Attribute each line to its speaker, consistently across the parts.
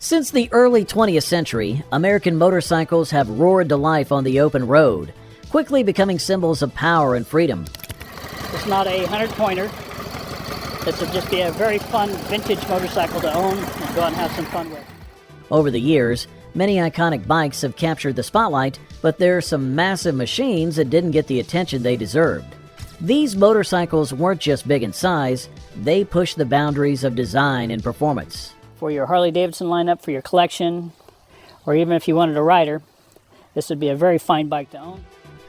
Speaker 1: Since the early 20th century, American motorcycles have roared to life on the open road, quickly becoming symbols of power and freedom.
Speaker 2: It's not a 100-pointer. This would just be a very fun vintage motorcycle to own and go out and have some fun with.
Speaker 1: Over the years, many iconic bikes have captured the spotlight, but there are some massive machines that didn't get the attention they deserved. These motorcycles weren't just big in size, they pushed the boundaries of design and performance.
Speaker 2: For your Harley-Davidson lineup, for your collection, or even if you wanted a rider, this would be a very fine bike to own.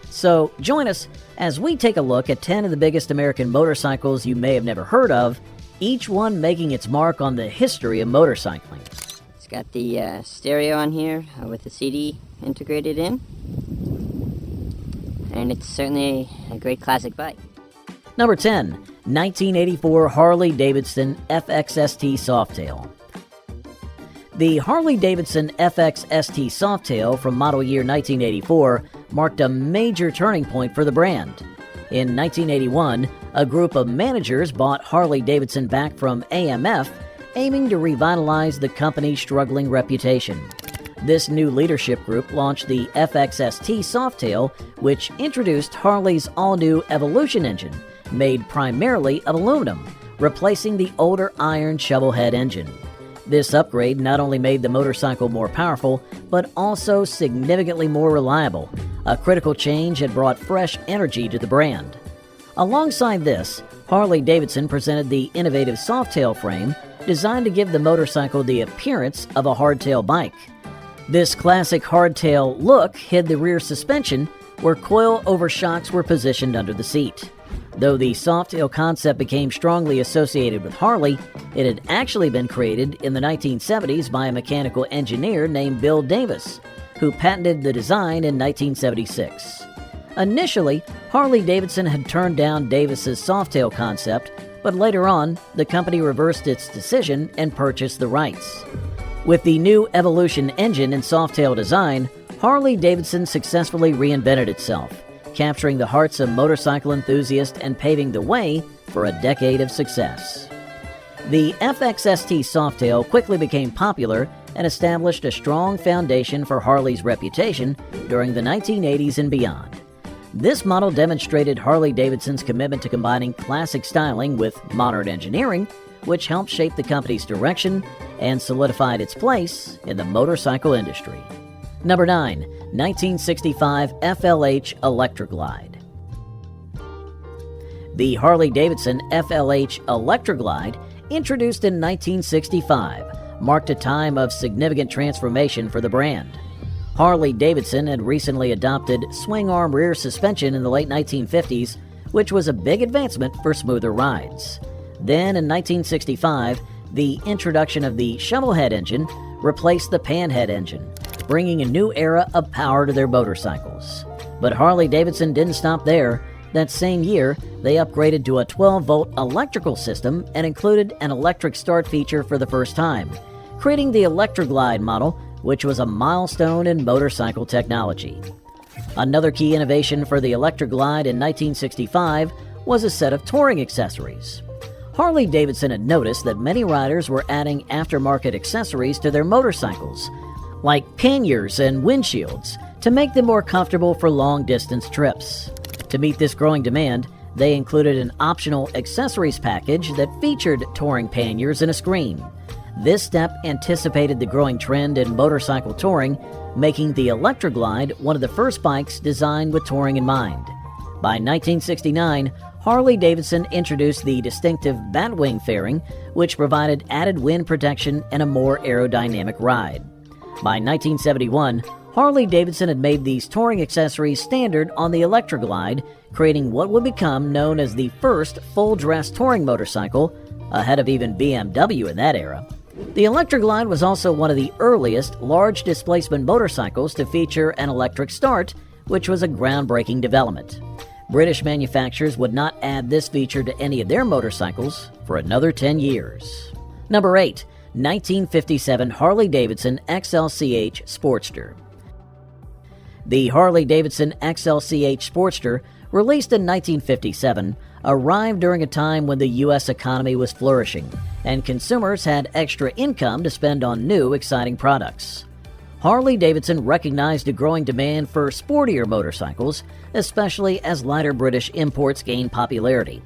Speaker 1: So join us as we take a look at 10 of the biggest American motorcycles you may have never heard of, each one making its mark on the history of motorcycling.
Speaker 3: It's got the stereo on here with the CD integrated in, and it's certainly a great classic bike.
Speaker 1: Number 10, 1984 Harley-Davidson FXST Softail. The Harley-Davidson FXST Softail from model year 1984 marked a major turning point for the brand. In 1981, a group of managers bought Harley-Davidson back from AMF, aiming to revitalize the company's struggling reputation. This new leadership group launched the FXST Softail, which introduced Harley's all-new Evolution engine, made primarily of aluminum, replacing the older iron shovelhead engine. This upgrade not only made the motorcycle more powerful, but also significantly more reliable. A critical change had brought fresh energy to the brand. Alongside this, Harley-Davidson presented the innovative Softail frame, designed to give the motorcycle the appearance of a hardtail bike. This classic hardtail look hid the rear suspension, where coil-over shocks were positioned under the seat. Though the Softail concept became strongly associated with Harley, it had actually been created in the 1970s by a mechanical engineer named Bill Davis, who patented the design in 1976. Initially, Harley-Davidson had turned down Davis's Softail concept, but later on, the company reversed its decision and purchased the rights. With the new Evolution engine and Softail design, Harley-Davidson successfully reinvented itself, capturing the hearts of motorcycle enthusiasts and paving the way for a decade of success. The FXST Softail quickly became popular and established a strong foundation for Harley's reputation during the 1980s and beyond. This model demonstrated Harley-Davidson's commitment to combining classic styling with modern engineering, which helped shape the company's direction and solidified its place in the motorcycle industry. Number 9, 1965 FLH Electroglide. The Harley-Davidson FLH Electroglide, introduced in 1965, marked a time of significant transformation for the brand. Harley-Davidson had recently adopted swing-arm rear suspension in the late 1950s, which was a big advancement for smoother rides. Then, in 1965, the introduction of the shovelhead engine replaced the panhead engine, bringing a new era of power to their motorcycles. But Harley-Davidson didn't stop there. That same year, they upgraded to a 12-volt electrical system and included an electric start feature for the first time, creating the Electroglide model, which was a milestone in motorcycle technology. Another key innovation for the Electroglide in 1965 was a set of touring accessories. Harley-Davidson had noticed that many riders were adding aftermarket accessories to their motorcycles, like panniers and windshields, to make them more comfortable for long-distance trips. To meet this growing demand, they included an optional accessories package that featured touring panniers and a screen. This step anticipated the growing trend in motorcycle touring, making the Electroglide one of the first bikes designed with touring in mind. By 1969, Harley-Davidson introduced the distinctive Batwing fairing, which provided added wind protection and a more aerodynamic ride. By 1971, Harley-Davidson had made these touring accessories standard on the Electroglide, creating what would become known as the first full-dress touring motorcycle, ahead of even BMW in that era. The Electroglide was also one of the earliest large displacement motorcycles to feature an electric start, which was a groundbreaking development. British manufacturers would not add this feature to any of their motorcycles for another 10 years. Number 8, 1957 Harley-Davidson XLCH Sportster. The Harley-Davidson XLCH Sportster Released in 1957, arrived during a time when the U.S. economy was flourishing and consumers had extra income to spend on new, exciting products. Harley-Davidson recognized a growing demand for sportier motorcycles, especially as lighter British imports gained popularity.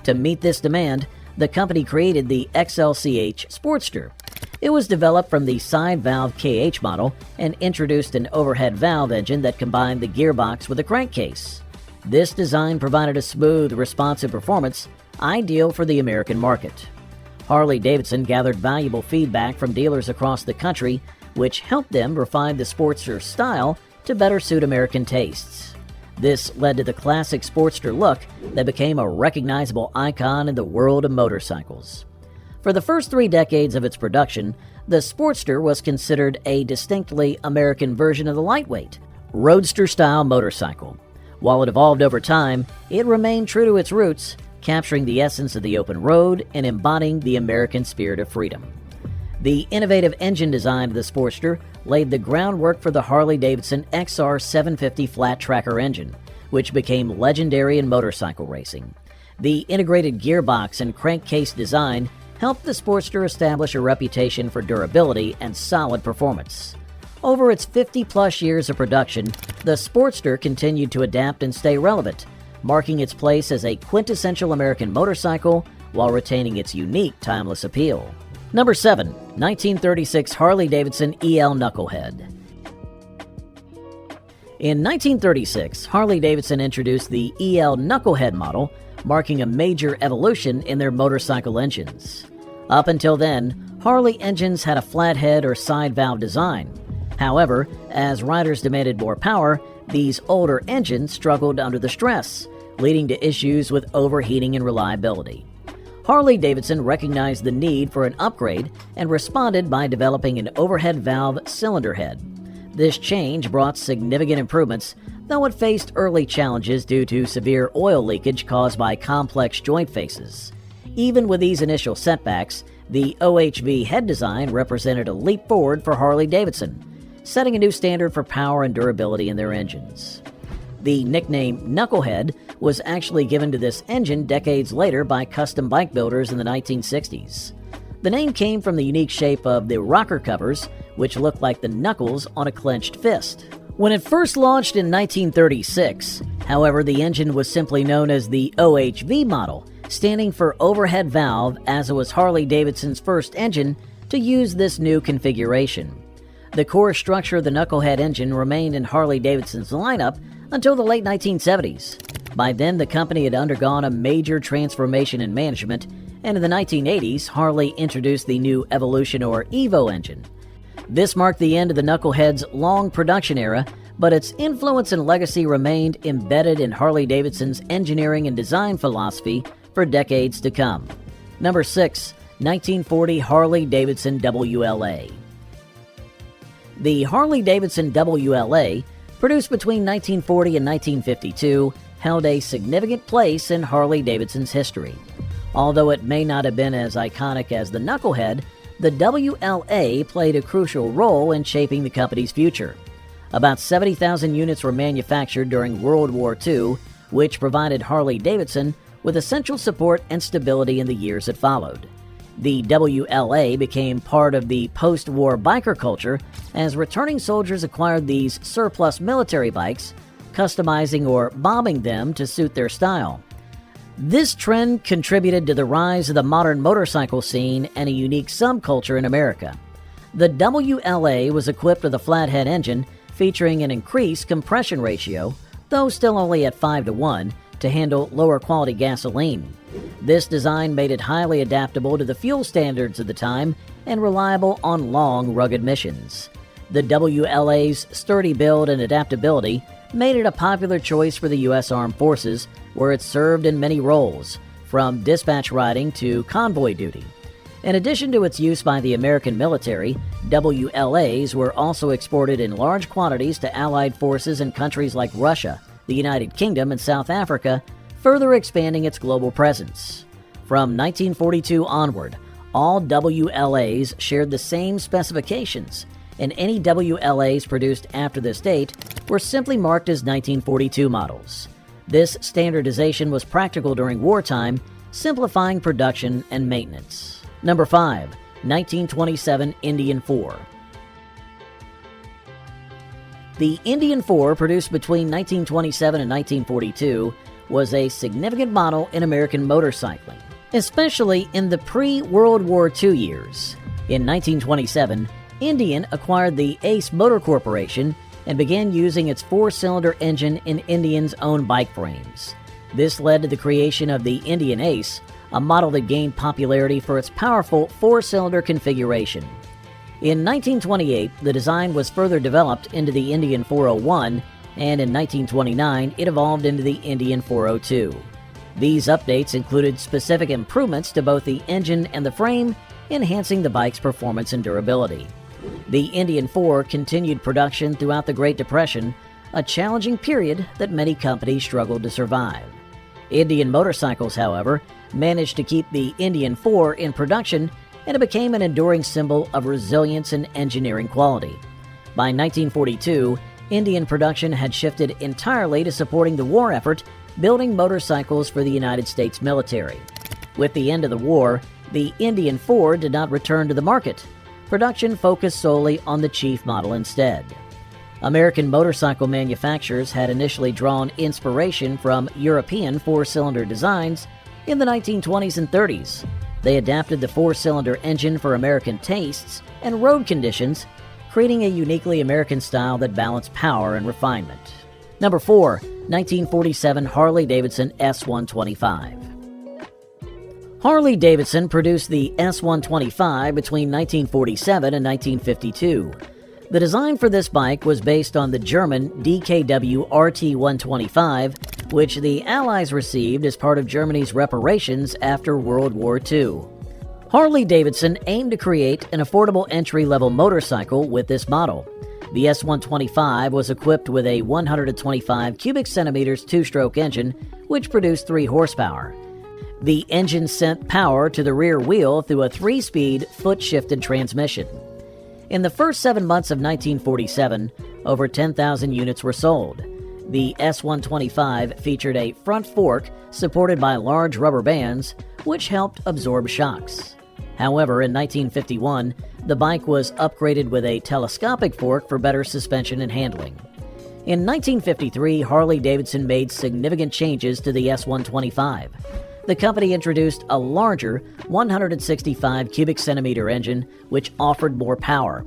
Speaker 1: To meet this demand, the company created the XLCH Sportster. It was developed from the side-valve KH model and introduced an overhead valve engine that combined the gearbox with a crankcase. This design provided a smooth, responsive performance, ideal for the American market. Harley-Davidson gathered valuable feedback from dealers across the country, which helped them refine the Sportster's style to better suit American tastes. This led to the classic Sportster look that became a recognizable icon in the world of motorcycles. For the first 3 decades of its production, the Sportster was considered a distinctly American version of the lightweight, roadster-style motorcycle. While it evolved over time, it remained true to its roots, capturing the essence of the open road and embodying the American spirit of freedom. The innovative engine design of the Sportster laid the groundwork for the Harley-Davidson XR 750 flat tracker engine, which became legendary in motorcycle racing. The integrated gearbox and crankcase design helped the Sportster establish a reputation for durability and solid performance. Over its 50-plus years of production, the Sportster continued to adapt and stay relevant, marking its place as a quintessential American motorcycle while retaining its unique, timeless appeal. Number 7. 1936 Harley-Davidson EL Knucklehead. In 1936, Harley-Davidson introduced the EL Knucklehead model, marking a major evolution in their motorcycle engines. Up until then, Harley engines had a flathead or side valve design. However, as riders demanded more power, these older engines struggled under the stress, leading to issues with overheating and reliability. Harley-Davidson recognized the need for an upgrade and responded by developing an overhead valve cylinder head. This change brought significant improvements, though it faced early challenges due to severe oil leakage caused by complex joint faces. Even with these initial setbacks, the OHV head design represented a leap forward for Harley-Davidson, setting a new standard for power and durability in their engines. The nickname Knucklehead was actually given to this engine decades later by custom bike builders in the 1960s. The name came from the unique shape of the rocker covers, which looked like the knuckles on a clenched fist. When it first launched in 1936, however, the engine was simply known as the OHV model, standing for overhead valve, as it was Harley-Davidson's first engine to use this new configuration. The core structure of the Knucklehead engine remained in Harley-Davidson's lineup until the late 1970s. By then, the company had undergone a major transformation in management, and in the 1980s, Harley introduced the new Evolution or Evo engine. This marked the end of the Knucklehead's long production era, but its influence and legacy remained embedded in Harley-Davidson's engineering and design philosophy for decades to come. Number 6. 1940 Harley-Davidson WLA. The Harley-Davidson WLA, produced between 1940 and 1952, held a significant place in Harley-Davidson's history. Although it may not have been as iconic as the Knucklehead, the WLA played a crucial role in shaping the company's future. About 70,000 units were manufactured during World War II, which provided Harley-Davidson with essential support and stability in the years that followed. The WLA became part of the post-war biker culture as returning soldiers acquired these surplus military bikes, customizing or bombing them to suit their style. This trend contributed to the rise of the modern motorcycle scene and a unique subculture in America. The WLA was equipped with a flathead engine featuring an increased compression ratio, though still only at 5:1, to handle lower quality gasoline. This design made it highly adaptable to the fuel standards of the time and reliable on long, rugged missions. The WLA's sturdy build and adaptability made it a popular choice for the U.S. Armed Forces, where it served in many roles, from dispatch riding to convoy duty. In addition to its use by the American military, WLAs were also exported in large quantities to Allied forces in countries like Russia, the United Kingdom, and South Africa, further expanding its global presence. From 1942 onward, all WLAs shared the same specifications, and any WLAs produced after this date were simply marked as 1942 models. This standardization was practical during wartime, simplifying production and maintenance. Number 5. 1927 Indian 4. The Indian 4, produced between 1927 and 1942, was a significant model in American motorcycling, especially in the pre-World War II years. In 1927, Indian acquired the Ace Motor Corporation and began using its four-cylinder engine in Indian's own bike frames. This led to the creation of the Indian Ace, a model that gained popularity for its powerful four-cylinder configuration. In 1928, the design was further developed into the Indian 401, and in 1929, it evolved into the Indian 402. These updates included specific improvements to both the engine and the frame, enhancing the bike's performance and durability. The Indian 4 continued production throughout the Great Depression, a challenging period that many companies struggled to survive. Indian Motorcycles, however, managed to keep the Indian 4 in production, and it became an enduring symbol of resilience and engineering quality. By 1942, Indian production had shifted entirely to supporting the war effort, building motorcycles for the United States military. With the end of the war, the Indian 4 did not return to the market. Production focused solely on the Chief model instead. American motorcycle manufacturers had initially drawn inspiration from European four-cylinder designs in the 1920s and 30s. They adapted the four-cylinder engine for American tastes and road conditions, creating a uniquely American style that balanced power and refinement. Number 4. 1947 Harley-Davidson S125. Harley-Davidson produced the S125 between 1947 and 1952. The design for this bike was based on the German DKW RT125, which the Allies received as part of Germany's reparations after World War II. Harley-Davidson aimed to create an affordable entry-level motorcycle with this model. The S125 was equipped with a 125 cubic centimeters two-stroke engine, which produced 3 horsepower. The engine sent power to the rear wheel through a 3-speed, foot-shifted transmission. In the first 7 months of 1947, over 10,000 units were sold. The S125 featured a front fork supported by large rubber bands, which helped absorb shocks. However, in 1951, the bike was upgraded with a telescopic fork for better suspension and handling. In 1953, Harley-Davidson made significant changes to the S125. The company introduced a larger 165 cubic centimeter engine, which offered more power.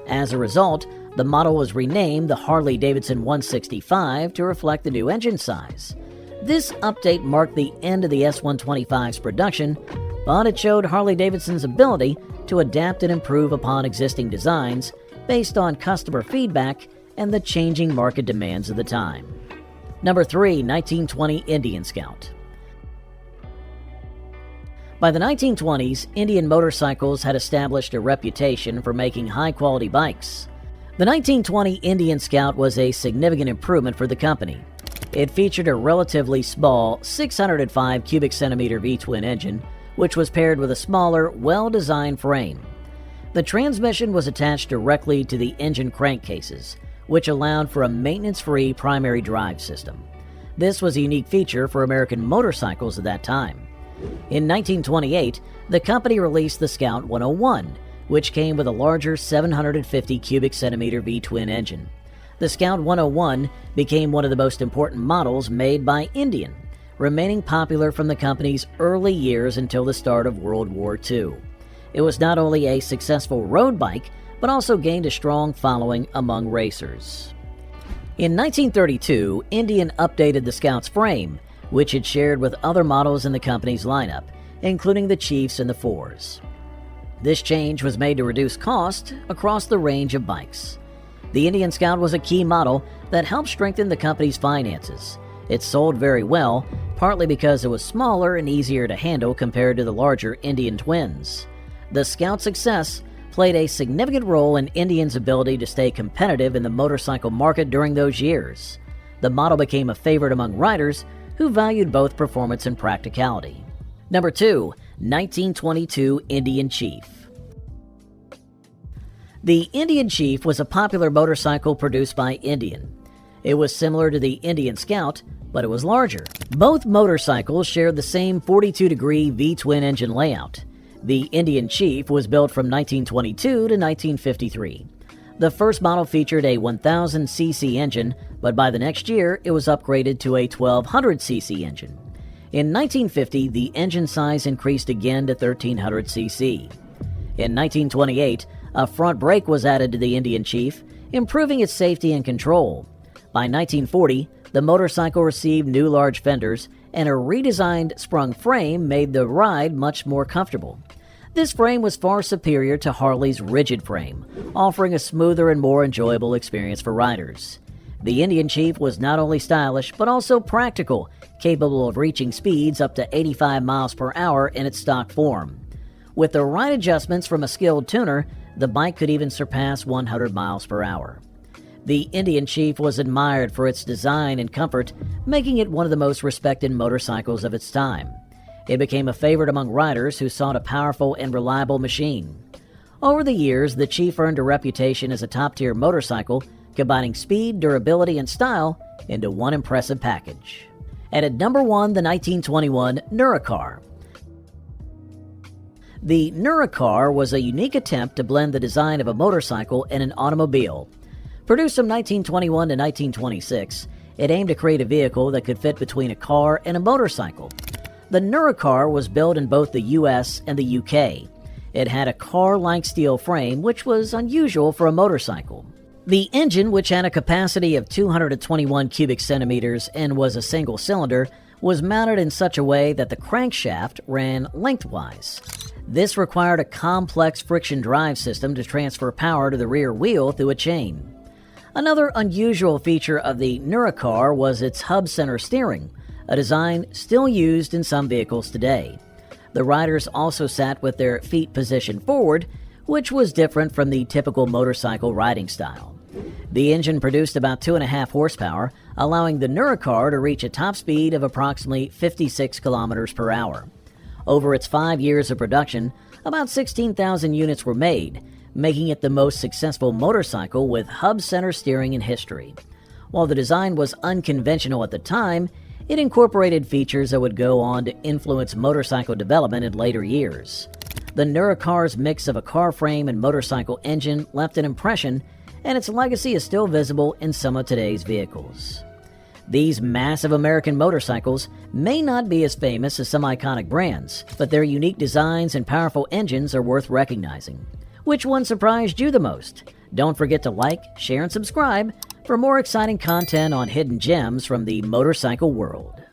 Speaker 1: As a result, the model was renamed the Harley-Davidson 165 to reflect the new engine size. This update marked the end of the S125's production, but it showed Harley-Davidson's ability to adapt and improve upon existing designs based on customer feedback and the changing market demands of the time. Number 3. 1920 Indian Scout. By the 1920s, Indian Motorcycles had established a reputation for making high-quality bikes. The 1920 Indian Scout was a significant improvement for the company. It featured a relatively small 605 cubic centimeter V-twin engine, which was paired with a smaller, well-designed frame. The transmission was attached directly to the engine crankcases, which allowed for a maintenance-free primary drive system. This was a unique feature for American motorcycles at that time. In 1928, the company released the Scout 101, which came with a larger 750 cubic centimeter V-twin engine. The Scout 101 became one of the most important models made by Indian, remaining popular from the company's early years until the start of World War II. It was not only a successful road bike, but also gained a strong following among racers. In 1932, Indian updated the Scout's frame, which it shared with other models in the company's lineup, including the Chiefs and the Fours. This change was made to reduce cost across the range of bikes. The Indian Scout was a key model that helped strengthen the company's finances. It sold very well, partly because it was smaller and easier to handle compared to the larger Indian Twins. The Scout's success played a significant role in Indian's ability to stay competitive in the motorcycle market during those years. The model became a favorite among riders who valued both performance and practicality. Number 2. 1922 Indian Chief. The Indian Chief was a popular motorcycle produced by Indian. It was similar to the Indian Scout, but it was larger. Both motorcycles shared the same 42-degree V-twin engine layout. The Indian Chief was built from 1922 to 1953. The first model featured a 1000cc engine, but by the next year it was upgraded to a 1200cc engine. In 1950, the engine size increased again to 1300cc. In 1928, a front brake was added to the Indian Chief, improving its safety and control. By 1940, the motorcycle received new large fenders, and a redesigned sprung frame made the ride much more comfortable. This frame was far superior to Harley's rigid frame, offering a smoother and more enjoyable experience for riders. The Indian Chief was not only stylish, but also practical, capable of reaching speeds up to 85 miles per hour in its stock form. With the right adjustments from a skilled tuner, the bike could even surpass 100 miles per hour. The Indian Chief was admired for its design and comfort, making it one of the most respected motorcycles of its time. It became a favorite among riders who sought a powerful and reliable machine. Over the years, the Chief earned a reputation as a top-tier motorcycle, combining speed, durability, and style into one impressive package. And at number 1, the 1921 Nuracar. The Nuracar was a unique attempt to blend the design of a motorcycle and an automobile. Produced from 1921 to 1926, it aimed to create a vehicle that could fit between a car and a motorcycle. The Nuracar was built in both the US and the UK. It had a car-like steel frame, which was unusual for a motorcycle. The engine, which had a capacity of 221 cubic centimeters and was a single cylinder, was mounted in such a way that the crankshaft ran lengthwise. This required a complex friction drive system to transfer power to the rear wheel through a chain. Another unusual feature of the Nuracar was its hub center steering, a design still used in some vehicles today. The riders also sat with their feet positioned forward, which was different from the typical motorcycle riding style. The engine produced about 2.5 horsepower, allowing the Nuracar to reach a top speed of approximately 56 kilometers per hour. Over its 5 years of production, about 16,000 units were made, making it the most successful motorcycle with hub center steering in history. While the design was unconventional at the time, it incorporated features that would go on to influence motorcycle development in later years. The Nuracar's mix of a car frame and motorcycle engine left an impression, and its legacy is still visible in some of today's vehicles. These massive American motorcycles may not be as famous as some iconic brands, but their unique designs and powerful engines are worth recognizing. Which one surprised you the most? Don't forget to like, share, and subscribe for more exciting content on hidden gems from the motorcycle world.